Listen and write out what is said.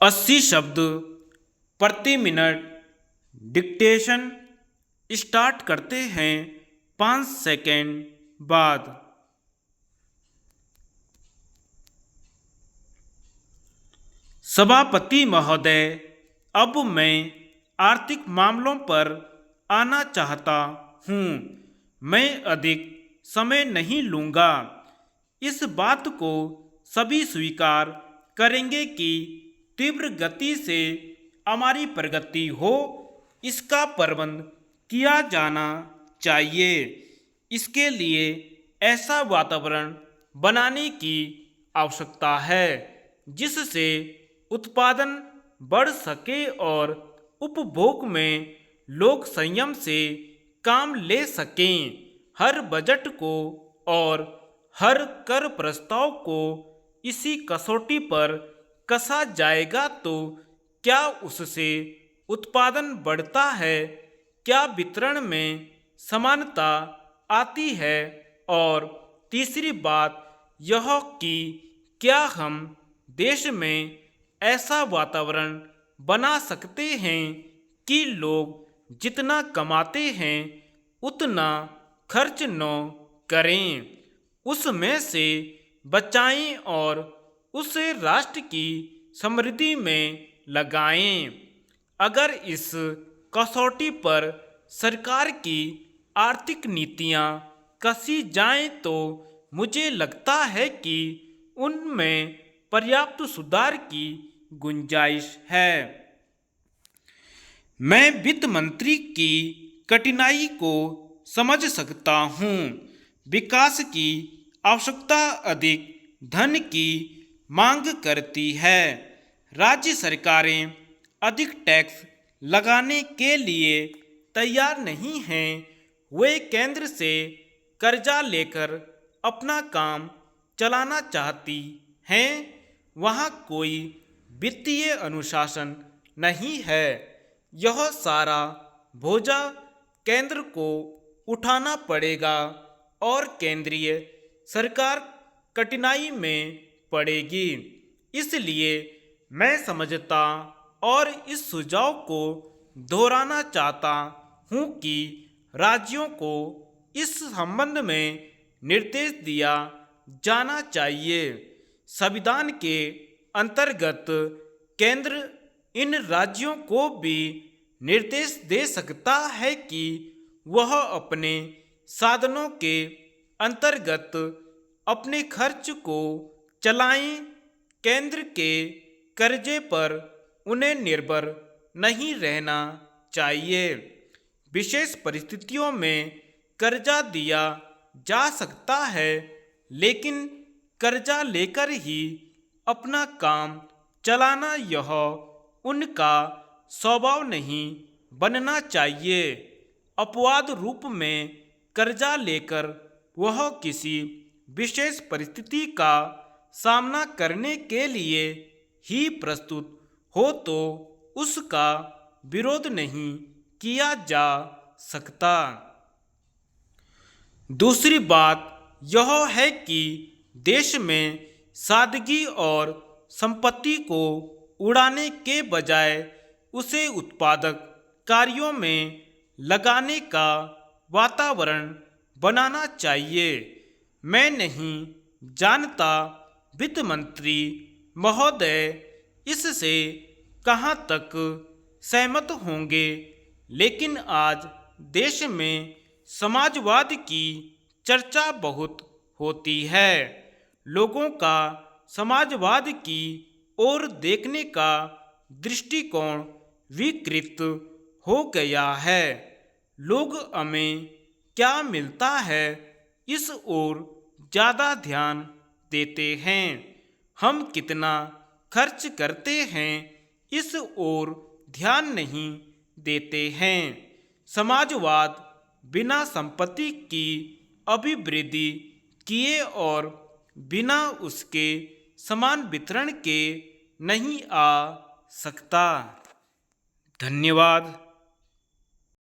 80 शब्द प्रति minute dictation start करते हैं 5 सेकेंड बाद। सभापति महोदय, अब मैं आर्थिक मामलों पर आना चाहता हूँ। मैं अधिक समय नहीं लूँगा। इस बात को सभी स्वीकार करेंगे कि तीव्र गति से हमारी प्रगति हो, इसका प्रबंध किया जाना चाहिए। इसके लिए ऐसा वातावरण बनाने की आवश्यकता है जिससे उत्पादन बढ़ सके और उपभोग में लोग संयम से काम ले सकें। हर बजट को और हर कर प्रस्ताव को इसी कसौटी पर कसा जाएगा तो क्या उससे उत्पादन बढ़ता है, क्या वितरण में समानता आती है, और तीसरी बात यह कि क्या हम देश में ऐसा वातावरण बना सकते हैं कि लोग जितना कमाते हैं उतना खर्च न करें, उसमें से बचाएं और उसे राष्ट्र की समृद्धि में लगाएं। अगर इस कसौटी पर सरकार की आर्थिक नीतियां कसी जाएं तो मुझे लगता है कि उनमें पर्याप्त सुधार की गुंजाइश है। मैं वित्त मंत्री की कठिनाई को समझ सकता हूँ। विकास की आवश्यकता अधिक धन की मांग करती है। राज्य सरकारें अधिक टैक्स लगाने के लिए तैयार नहीं हैं। वे केंद्र से कर्जा लेकर अपना काम चलाना चाहती हैं। वहाँ कोई वित्तीय अनुशासन नहीं है। यह सारा बोझा केंद्र को उठाना पड़ेगा और केंद्रीय सरकार कठिनाई में पड़ेगी। इसलिए मैं समझता और इस सुझाव को दोहराना चाहता हूँ कि राज्यों को इस संबंध में निर्देश दिया जाना चाहिए। संविधान के अंतर्गत केंद्र इन राज्यों को भी निर्देश दे सकता है कि वह अपने साधनों के अंतर्गत अपने खर्च को चलाएं। केंद्र के कर्जे पर उन्हें निर्भर नहीं रहना चाहिए। विशेष परिस्थितियों में कर्जा दिया जा सकता है, लेकिन कर्जा लेकर ही अपना काम चलाना यह उनका स्वभाव नहीं बनना चाहिए। अपवाद रूप में कर्जा लेकर वह किसी विशेष परिस्थिति का सामना करने के लिए ही प्रस्तुत हो तो उसका विरोध नहीं किया जा सकता। दूसरी बात यह है कि देश में सादगी और संपत्ति को उड़ाने के बजाय उसे उत्पादक कार्यों में लगाने का वातावरण बनाना चाहिए। मैं नहीं जानता वित्त मंत्री महोदय इससे कहाँ तक सहमत होंगे, लेकिन आज देश में समाजवाद की चर्चा बहुत होती है। लोगों का समाजवाद की ओर देखने का दृष्टिकोण विकृत हो गया है। लोग हमें क्या मिलता है इस ओर ज़्यादा ध्यान देते हैं। हम कितना खर्च करते हैं इस ओर ध्यान नहीं देते हैं। समाजवाद बिना संपत्ति की अभिवृद्धि किए और बिना उसके समान वितरण के नहीं आ सकता। धन्यवाद।